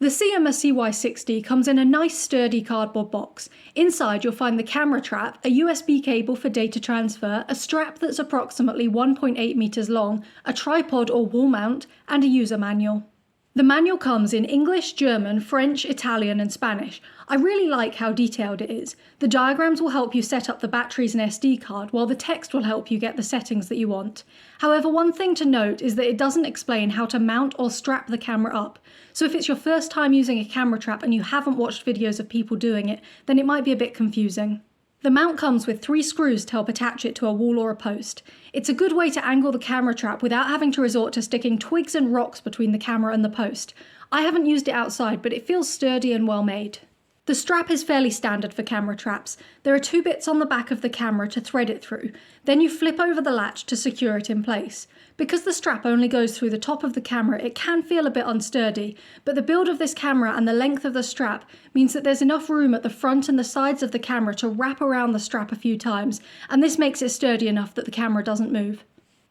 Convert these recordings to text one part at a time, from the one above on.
The Ceyomur CY60 comes in a nice sturdy cardboard box. Inside you'll find the camera trap, a USB cable for data transfer, a strap that's approximately 1.8 meters long, a tripod or wall mount, and a user manual. The manual comes in English, German, French, Italian and Spanish. I really like how detailed it is. The diagrams will help you set up the batteries and SD card, while the text will help you get the settings that you want. However, one thing to note is that it doesn't explain how to mount or strap the camera up. So if it's your first time using a camera trap and you haven't watched videos of people doing it, then it might be a bit confusing. The mount comes with 3 screws to help attach it to a wall or a post. It's a good way to angle the camera trap without having to resort to sticking twigs and rocks between the camera and the post. I haven't used it outside, but it feels sturdy and well made. The strap is fairly standard for camera traps. There are 2 bits on the back of the camera to thread it through. Then you flip over the latch to secure it in place. Because the strap only goes through the top of the camera, it can feel a bit unsturdy, but the build of this camera and the length of the strap means that there's enough room at the front and the sides of the camera to wrap around the strap a few times, and this makes it sturdy enough that the camera doesn't move.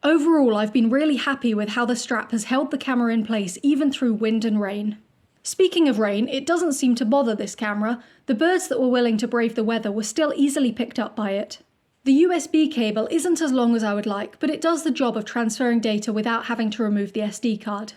Overall, I've been really happy with how the strap has held the camera in place even through wind and rain. Speaking of rain, it doesn't seem to bother this camera. The birds that were willing to brave the weather were still easily picked up by it. The USB cable isn't as long as I would like, but it does the job of transferring data without having to remove the SD card.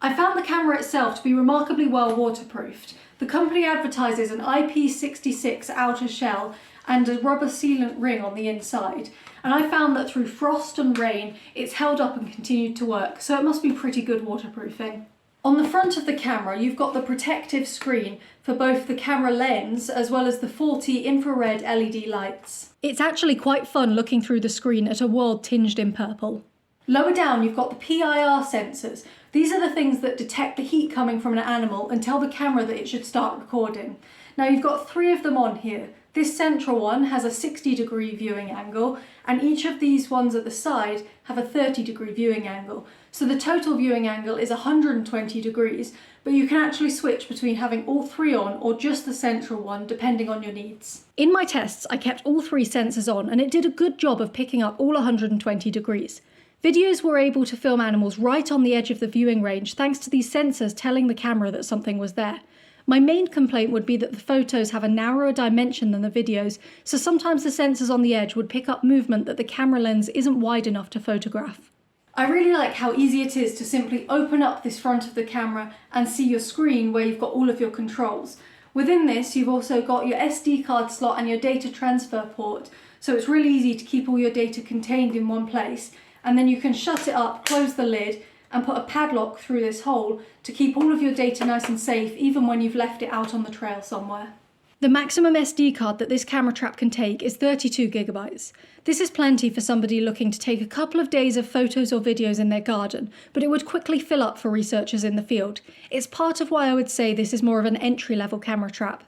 I found the camera itself to be remarkably well waterproofed. The company advertises an IP66 outer shell and a rubber sealant ring on the inside, and I found that through frost and rain it's held up and continued to work, so it must be pretty good waterproofing. On the front of the camera you've got the protective screen for both the camera lens as well as the faulty infrared LED lights. It's actually quite fun looking through the screen at a world tinged in purple. Lower down you've got the PIR sensors. These are the things that detect the heat coming from an animal and tell the camera that it should start recording. Now you've got 3 of them on here. This central one has a 60-degree viewing angle, and each of these ones at the side have a 30-degree viewing angle. So the total viewing angle is 120 degrees, but you can actually switch between having all 3 on or just the central one, depending on your needs. In my tests, I kept all 3 sensors on, and it did a good job of picking up all 120 degrees. Videos were able to film animals right on the edge of the viewing range thanks to these sensors telling the camera that something was there. My main complaint would be that the photos have a narrower dimension than the videos, so sometimes the sensors on the edge would pick up movement that the camera lens isn't wide enough to photograph. I really like how easy it is to simply open up this front of the camera and see your screen where you've got all of your controls. Within this you've also got your SD card slot and your data transfer port, so it's really easy to keep all your data contained in one place, and then you can shut it up, close the lid, and put a padlock through this hole to keep all of your data nice and safe even when you've left it out on the trail somewhere. The maximum SD card that this camera trap can take is 32 gigabytes. This is plenty for somebody looking to take a couple of days of photos or videos in their garden, but it would quickly fill up for researchers in the field. It's part of why I would say this is more of an entry-level camera trap.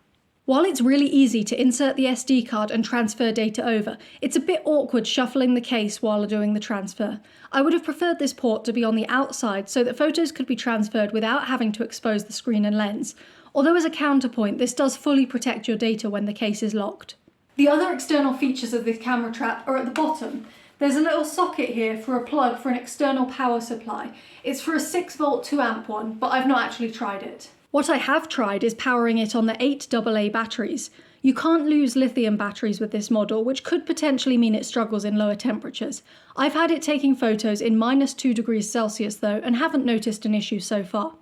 While it's really easy to insert the SD card and transfer data over, it's a bit awkward shuffling the case while doing the transfer. I would have preferred this port to be on the outside so that photos could be transferred without having to expose the screen and lens. Although as a counterpoint, this does fully protect your data when the case is locked. The other external features of this camera trap are at the bottom. There's a little socket here for a plug for an external power supply. It's for a 6-volt 2-amp one, but I've not actually tried it. What I have tried is powering it on the 8 AA batteries. You can't lose lithium batteries with this model, which could potentially mean it struggles in lower temperatures. I've had it taking photos in -2 degrees Celsius though, and haven't noticed an issue so far.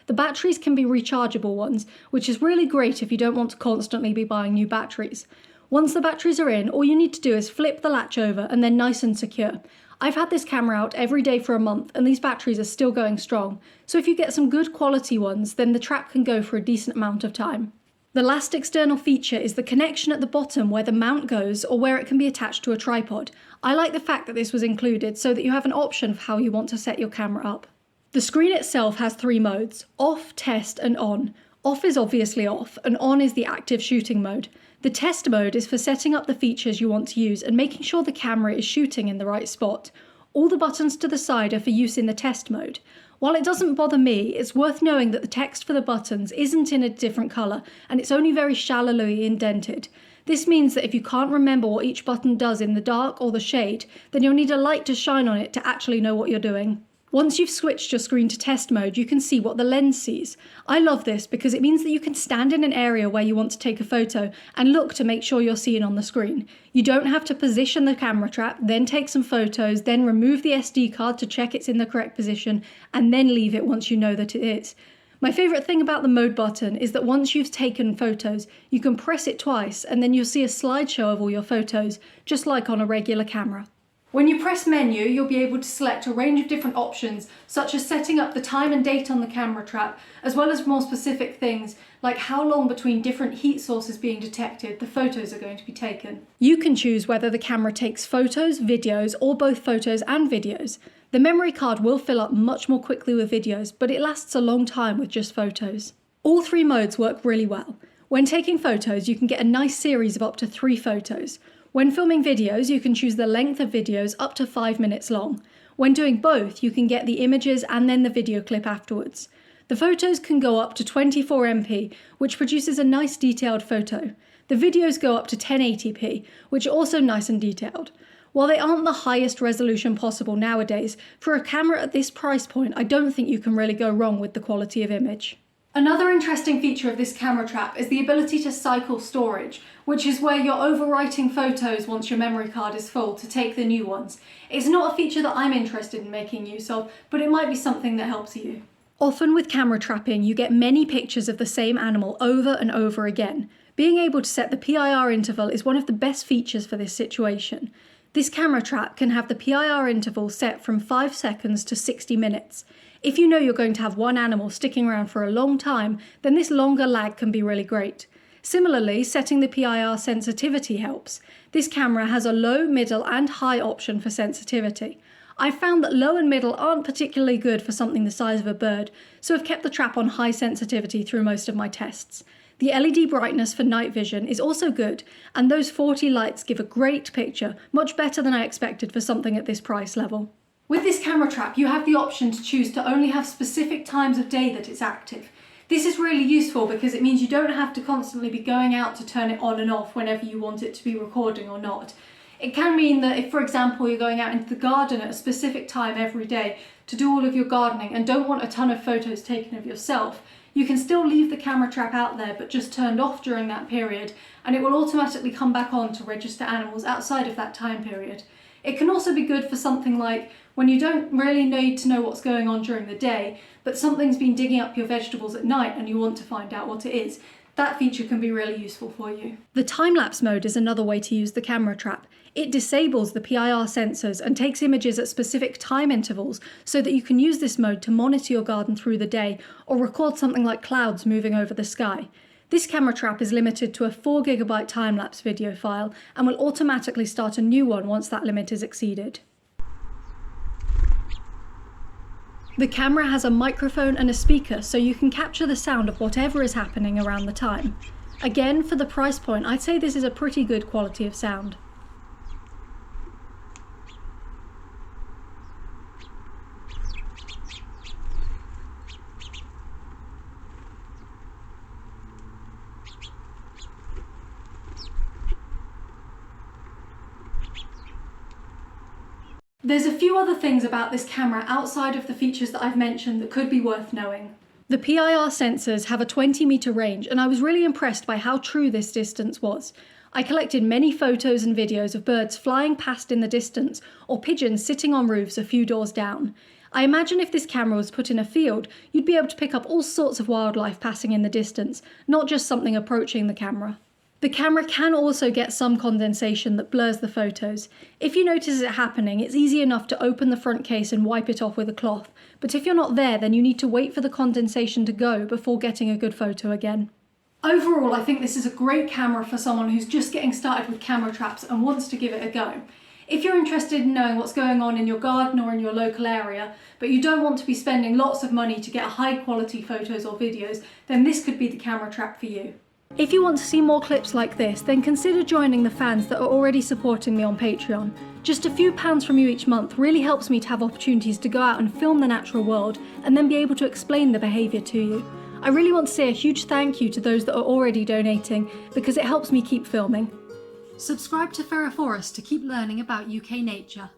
The batteries can be rechargeable ones, which is really great if you don't want to constantly be buying new batteries. Once the batteries are in, all you need to do is flip the latch over and they're nice and secure. I've had this camera out every day for a month and these batteries are still going strong, so if you get some good quality ones, then the trap can go for a decent amount of time. The last external feature is the connection at the bottom where the mount goes or where it can be attached to a tripod. I like the fact that this was included so that you have an option for how you want to set your camera up. The screen itself has 3 modes: off, test and on. Off is obviously off, and on is the active shooting mode. The test mode is for setting up the features you want to use and making sure the camera is shooting in the right spot. All the buttons to the side are for use in the test mode. While it doesn't bother me, it's worth knowing that the text for the buttons isn't in a different colour and it's only very shallowly indented. This means that if you can't remember what each button does in the dark or the shade, then you'll need a light to shine on it to actually know what you're doing. Once you've switched your screen to test mode, you can see what the lens sees. I love this because it means that you can stand in an area where you want to take a photo and look to make sure you're seen on the screen. You don't have to position the camera trap, then take some photos, then remove the SD card to check it's in the correct position, and then leave it once you know that it is. My favourite thing about the mode button is that once you've taken photos, you can press it twice and then you'll see a slideshow of all your photos, just like on a regular camera. When you press menu, you'll be able to select a range of different options, such as setting up the time and date on the camera trap, as well as more specific things like how long between different heat sources being detected the photos are going to be taken. You can choose whether the camera takes photos, videos, or both photos and videos. The memory card will fill up much more quickly with videos, but it lasts a long time with just photos. All three modes work really well. When taking photos, you can get a nice series of up to 3 photos. When filming videos, you can choose the length of videos up to 5 minutes long. When doing both, you can get the images and then the video clip afterwards. The photos can go up to 24MP, which produces a nice detailed photo. The videos go up to 1080p, which are also nice and detailed. While they aren't the highest resolution possible nowadays, for a camera at this price point, I don't think you can really go wrong with the quality of image. Another interesting feature of this camera trap is the ability to cycle storage, which is where you're overwriting photos once your memory card is full to take the new ones. It's not a feature that I'm interested in making use of, but it might be something that helps you. Often with camera trapping, you get many pictures of the same animal over and over again. Being able to set the PIR interval is one of the best features for this situation. This camera trap can have the PIR interval set from 5 seconds to 60 minutes. If you know you're going to have one animal sticking around for a long time, then this longer lag can be really great. Similarly, setting the PIR sensitivity helps. This camera has a low, middle and high option for sensitivity. I've found that low and middle aren't particularly good for something the size of a bird, so I've kept the trap on high sensitivity through most of my tests. The LED brightness for night vision is also good, and those 40 lights give a great picture, much better than I expected for something at this price level. With this camera trap, you have the option to choose to only have specific times of day that it's active. This is really useful because it means you don't have to constantly be going out to turn it on and off whenever you want it to be recording or not. It can mean that if, for example, you're going out into the garden at a specific time every day to do all of your gardening and don't want a ton of photos taken of yourself, you can still leave the camera trap out there but just turned off during that period, and it will automatically come back on to register animals outside of that time period. It can also be good for something like when you don't really need to know what's going on during the day, but something's been digging up your vegetables at night and you want to find out what it is. That feature can be really useful for you. The time-lapse mode is another way to use the camera trap. It disables the PIR sensors and takes images at specific time intervals so that you can use this mode to monitor your garden through the day or record something like clouds moving over the sky. This camera trap is limited to a 4GB time-lapse video file and will automatically start a new one once that limit is exceeded. The camera has a microphone and a speaker, so you can capture the sound of whatever is happening around the time. Again, for the price point, I'd say this is a pretty good quality of sound. There's a few other things about this camera outside of the features that I've mentioned that could be worth knowing. The PIR sensors have a 20-meter range, and I was really impressed by how true this distance was. I collected many photos and videos of birds flying past in the distance, or pigeons sitting on roofs a few doors down. I imagine if this camera was put in a field, you'd be able to pick up all sorts of wildlife passing in the distance, not just something approaching the camera. The camera can also get some condensation that blurs the photos. If you notice it happening, it's easy enough to open the front case and wipe it off with a cloth, but if you're not there, then you need to wait for the condensation to go before getting a good photo again. Overall, I think this is a great camera for someone who's just getting started with camera traps and wants to give it a go. If you're interested in knowing what's going on in your garden or in your local area, but you don't want to be spending lots of money to get high quality photos or videos, then this could be the camera trap for you. If you want to see more clips like this, then consider joining the fans that are already supporting me on Patreon. Just a few pounds from you each month really helps me to have opportunities to go out and film the natural world and then be able to explain the behaviour to you. I really want to say a huge thank you to those that are already donating because it helps me keep filming. Subscribe to Ferroforest to keep learning about UK nature.